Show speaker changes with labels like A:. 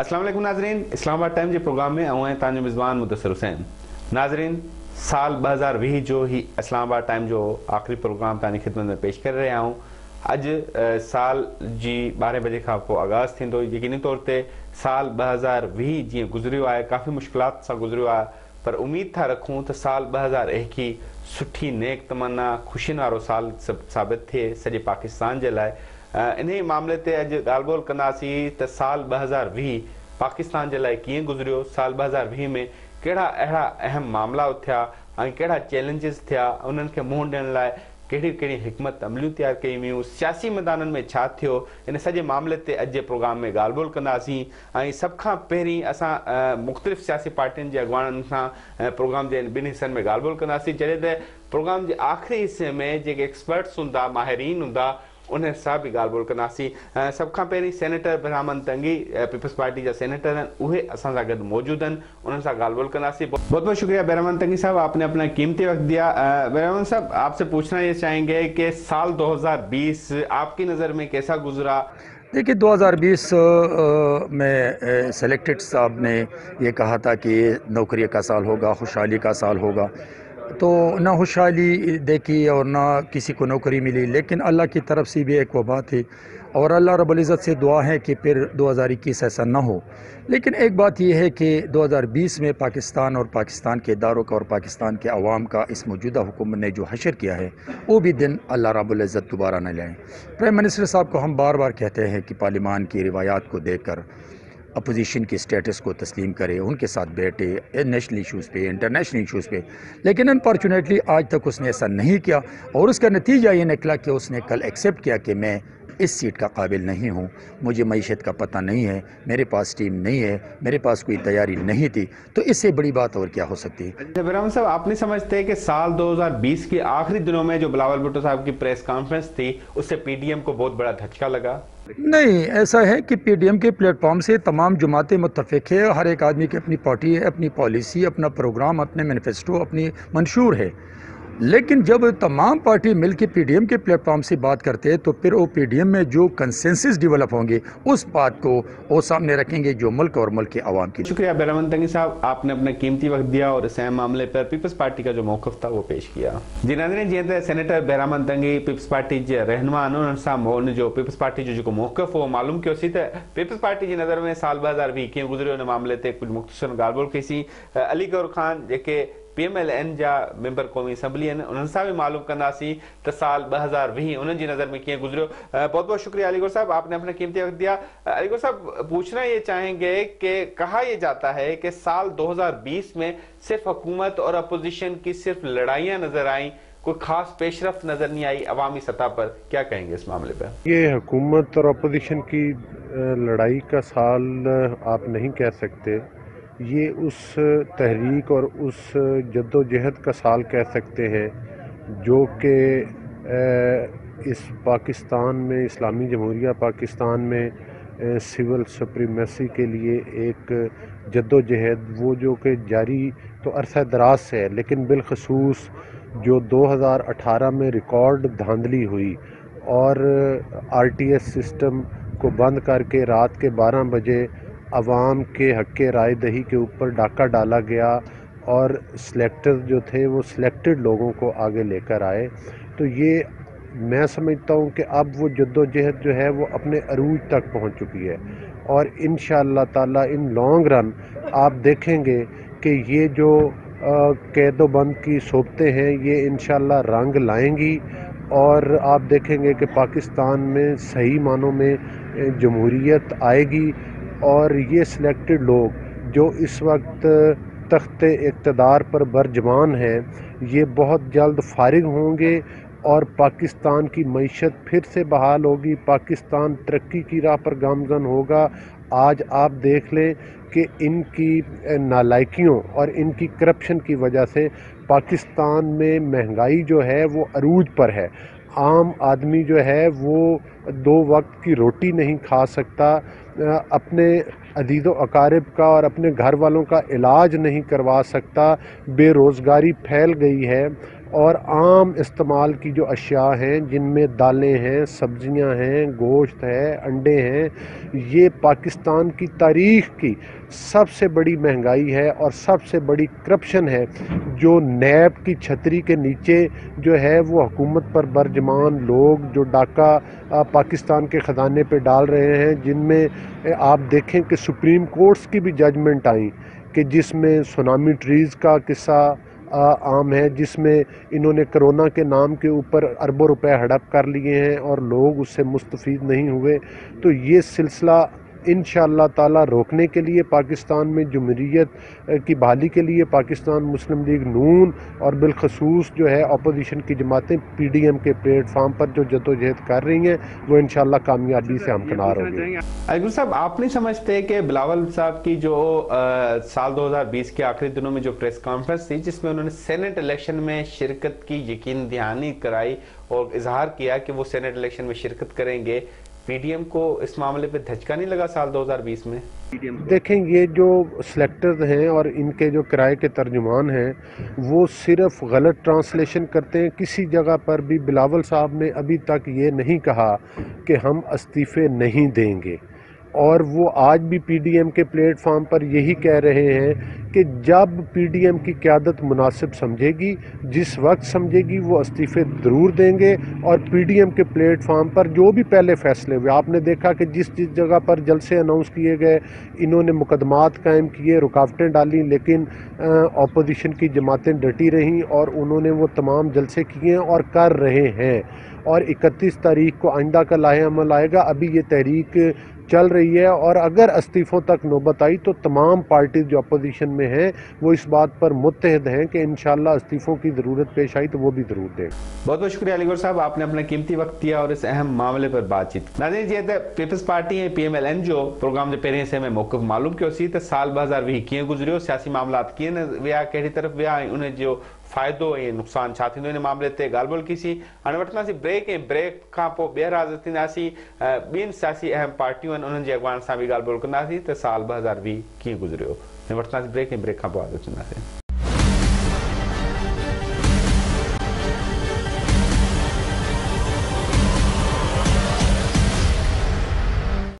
A: अस्सलाम वालेकुम नाज़रीन, इस्लामाबाद टाइम के प्रोग्राम में आऊँ हैं तव्हांजो मिज़मान मुदस्सिर हुसैन। नाज़रीन, साल 2020 जो ही इस्लामाबाद टाइम जो आखिरी प्रोग्राम तव्हांजी खिदमत में पेश कर रहा हूँ। अॼु साल जी 12 बजे खां पोइ आगाज़ थींदो। यकीनी तौर ते साल 2020 जीअं गुज़रियो आहे काफ़ी मुश्किलात सां गुज़रियो आहे, पर उम्मीद था रखूं त साल 2021 सुठी नेक तमन्ना खुशियुनि वारो साल साबित थिए सॼे पाकिस्तान जे लाइ। इन ई मामले ते अॼु ॻाल्हि ॿोल कंदासीं त साल 2020 पाकिस्तान जे लाइ कीअं गुज़रियो, साल 2020 में कहिड़ा अहिड़ा अहम मामला थिया ऐं कहिड़ा चैलेंजिस थिया, उन्हनि खे मुंहुं ॾियण लाइ कहिड़ी कहिड़ी हिकमत अमलियूं तयारु कयूं वियूं, सियासी मैदाननि में छा थियो, इन सॼे मामले ते अॼु जे प्रोग्राम में ॻाल्हि ॿोल कंदासीं। ऐं सभ खां पहिरीं असां मुख़्तलिफ़ सियासी पार्टियुनि जे अॻुवाननि सां प्रोग्राम जे ॿिनि हिसनि में ॻाल्हि ॿोल कंदासीं, जॾहिं त प्रोग्राम जे आख़िरी हिसे में जेके एक्सपर्ट्स हूंदा, माहिरीन हूंदा, उन सां बि ॻाल्हि ॿोल कंदासीं। सभ खां पहिरीं सेनेटर बहरामन तंगी पीपल्स पार्टी जा सेनेटर आहिनि, उहे असां सां गॾु मौजूद आहिनि, उन्हनि सां ॻाल्हि ॿोल कंदासीं। बहुत बहुत शुक्रिया बहरामन तंगी साहब, आपने अपना कीमती वक्त दिया। बहरामन साहब, आपसे पूछना ये चाहेंगे कि साल 2020 आपकी नज़र में कैसा गुजरा?
B: देखिए 2020 में सेलेक्टेड साहब ने ये कहा था कि नौकरी का साल होगा, खुशहाली का साल होगा, तो ना खुशहाली देखी और ना किसी को नौकरी मिली, लेकिन अल्लाह की तरफ से भी एक वबा थी और अल्लाह रब्बुल इज़्ज़त से दुआ है कि फिर 2021 ऐसा ना हो। लेकिन एक बात यह है कि 2020 में पाकिस्तान और पाकिस्तान के इदारों का और पाकिस्तान के अवाम का इस मौजूदा हुकूमत ने जो हशर किया है, वो भी दिन अल्लाह रब्बुल इज़्ज़त दोबारा न लाए। प्राइम मिनिस्टर साहब को हम बार बार कहते हैं कि पार्लिमान की रिवायात को देखकर अपोजिशन की स्टेटस को तस्लीम करे, उनके साथ बैठे नेशनल इश्यूज़ पे, इंटरनेशनल इश्यूज़ पे, लेकिन अनफॉर्चुनेटली आज तक उसने ऐसा नहीं किया और उसका नतीजा ये निकला कि उसने कल एक्सेप्ट किया कि मैं इस सीट का काबिल नहीं हूँ, मुझे मईशत का पता नहीं है, मेरे पास टीम नहीं है, मेरे पास कोई तैयारी नहीं थी, तो इससे बड़ी बात और क्या हो सकती है।
A: बहरामन साहब, आप नहीं समझते कि साल 2020 के आखिरी दिनों में जो बिलावल भुट्टो साहब की प्रेस कॉन्फ्रेंस थी, उससे पीडीएम को बहुत बड़ा धचका लगा?
B: नहीं, ऐसा है कि पीडीएम के प्लेटफॉर्म से तमाम जमातें मुत्तफ़िक़ है, हर एक आदमी की अपनी पार्टी है, अपनी पॉलिसी, अपना प्रोग्राम, अपने मैनिफेस्टो, अपनी मंशूर है। लेकिन जब तमाम पार्टी मिलकर पीडीएम के प्लेटफॉर्म से बात करते हैं तो फिर वो पीडीएम में जो कंसेंसस डेवलप होंगे उस बात को वो सामने रखेंगे जो मुल्क और मुल्क के अवाम की।
A: शुक्रिया बहरामन तंगी साहब, आपने अपना कीमती वक्त दिया और इस अहम मामले पर पीपल्स पार्टी का जो मौक़िफ़ था वो पेश किया। जी नाज़रीन, जीअं त सेनेटर बहरामन तंगी पीपल्स पार्टी जे रहनुमा आहिनि, उन्हनि सां उन जो पीपल्स पार्टी जो जेको मौक़िफ़ हो मालूम कयोसीं त पीपल्स पार्टी जी नज़र में साल 2020 कीअं गुज़रियो, हिन मामले ते कुझु मुख़्तसर ॻाल्हि ॿोल कईसीं। अली गौर ख़ान जेके PMLN जा मेंबर क़ौमी असम्बली आहिनि, उन्हनि सां भी मालूम कंदासीं त साल 2020 उन्हनि जी नज़र में कीअं गुजरियो। बहुत बहुत शुक्रिया अलीगौर साहब, आपने अपना कीमती वक्त दिया। अलीगौर साहब, पूछना ये चाहेंगे कि कहा यह जाता है कि साल 2020 में सिर्फ हुकूमत और अपोजिशन की सिर्फ लड़ाइयाँ नजर आईं, कोई खास पेशरफ्त नजर नहीं आई अवामी सतह पर, क्या कहेंगे इस मामले पर?
C: ये हुकूमत और अपोजिशन की लड़ाई का साल आप नहीं कह सकते, ये उस तहरीक और उस जद्दोजहद का साल कह सकते हैं जो कि इस पाकिस्तान में, इस्लामी जमहूरिया पाकिस्तान में सिविल सुप्रीमेसी के लिए एक जद्दोजहद वो जो कि जारी तो अरसा दराज से है, लेकिन बिलखसूस जो 2018 में रिकॉर्ड धांधली हुई और RTS सिस्टम को बंद करके रात के 12 बजे अवाम के हक़ राय दही के ऊपर डाका डाला गया और सिलेक्टर जो थे वो सिलेक्टेड लोगों को आगे लेकर आए, तो ये मैं समझता हूँ कि अब वो जद्दोजहद जो है वो अपने अरूज तक पहुँच चुकी है और इंशाअल्लाह ताला इन लॉन्ग रन आप देखेंगे कि ये जो कैदोबंद की सोबतें हैं ये इंशाअल्लाह रंग लाएंगी और आप देखेंगे कि पाकिस्तान में सही मानों में जमहूरियत आएगी और ये सिलेक्टेड लोग जो इस वक्त तख्ते इक़्तिदार पर बरजमान हैं, ये बहुत जल्द फारिग होंगे और पाकिस्तान की मईशत फिर से बहाल होगी, पाकिस्तान तरक्की की राह पर गामज़न होगा। आज आप देख लें कि इनकी नालायकियों और इनकी करप्शन की वजह से पाकिस्तान में महंगाई जो है वो अरूज पर है, आम आदमी जो है वो 2 वक्त की रोटी नहीं खा सकता, अपने अदीदो अकारिब का और अपने घर वालों का इलाज नहीं करवा सकता, बेरोज़गारी फैल गई है। اور عام استعمال کی جو اشیاء ہیں جن میں دالیں ہیں، سبزیاں ہیں، گوشت ہے، انڈے ہیں، یہ پاکستان کی تاریخ کی سب سے بڑی مہنگائی ہے اور سب سے بڑی کرپشن ہے جو نیب کی چھتری کے نیچے جو ہے وہ حکومت پر برجمان لوگ جو ڈاکہ پاکستان کے خزانے پہ ڈال رہے ہیں، جن میں آپ دیکھیں کہ سپریم کورٹس کی بھی ججمنٹ آئیں کہ جس میں سونامی ٹریز کا قصہ عام ہے، جس میں انہوں نے کرونا کے نام کے اوپر اربوں روپے ہڑپ کر لیے ہیں اور لوگ اس سے مستفید نہیں ہوئے۔ تو یہ سلسلہ انشاءاللہ تعالی روکنے کے لیے پاکستان میں جمہوریت کی بحالی کے لیے پاکستان مسلم لیگ نون اور بالخصوص جو ہے اپوزیشن کی جماعتیں پی ڈی ایم کے پلیٹ فارم پر جو جدوجہد کر رہی ہیں وہ انشاءاللہ کامیابی سے ہمکنار ہوں گے۔
A: علی صاحب، آپ نہیں سمجھتے کہ بلاول صاحب کی جو سال 2020 کے آخری دنوں میں جو پریس کانفرنس تھی جس میں انہوں نے سینٹ الیکشن میں شرکت کی یقین دہانی کرائی اور اظہار کیا کہ وہ سینٹ الیکشن میں شرکت کریں گے، پی ڈی ایم کو اس معاملے پہ دھچکا نہیں لگا سال 2020 میں؟
C: دیکھیں، یہ جو سلیکٹرز ہیں اور ان کے جو کرائے کے ترجمان ہیں وہ صرف غلط ٹرانسلیشن کرتے ہیں۔ کسی جگہ پر بھی بلاول صاحب نے ابھی تک یہ نہیں کہا کہ ہم استعفے نہیں دیں گے، اور وہ آج بھی پی ڈی ایم کے پلیٹ فارم پر یہی کہہ رہے ہیں کہ جب پی ڈی ایم کی قیادت مناسب سمجھے گی، جس وقت سمجھے گی، وہ استعفے ضرور دیں گے۔ اور پی ڈی ایم کے پلیٹ فارم پر جو بھی پہلے فیصلے ہوئے، آپ نے دیکھا کہ جس جگہ پر جلسے اناؤنس کیے گئے انہوں نے مقدمات قائم کیے، رکاوٹیں ڈالیں، لیکن اپوزیشن کی جماعتیں ڈٹی رہیں اور انہوں نے وہ تمام جلسے کیے اور کر رہے ہیں۔ اور 31 تاریخ کو آئندہ کا لائحہ عمل آئے گا۔ ابھی یہ تحریک چل رہی ہے اور اگر استعفوں تک نوبت آئی تو تمام پارٹیز جو اپوزیشن میں ہیں وہ اس بات پر متحد ہیں کہ انشاءاللہ استعفوں کی ضرورت پیش آئی تو وہ بھی ضرور دیں۔
A: بہت بہت شکریہ علی گڑھ صاحب، آپ نے اپنا قیمتی وقت دیا اور اس اہم معاملے پر بات چیت۔ ناظرین، یہ پیپلز پارٹی ہے پی ایم ایل این جو پروگرام جو پہلے سے میں موقف معلوم کیا اسی تے سال 2020 کیے گزریو سیاسی معاملات کیے ویا کہڑی طرف ویا انہیں جو فائدو یہ نقصان چھاتی انہیں معاملے تے گال بول کی سی انوٹنا سی بریک کھا پو بیر حاضر ناسی بین سیاسی اہم پارٹیوں انہیں جی اگوان سا بھی گال بول کرنا سی تے سال 2020 کیے گزریو نوٹنا سی بریک کھا پو حاضر ناسی۔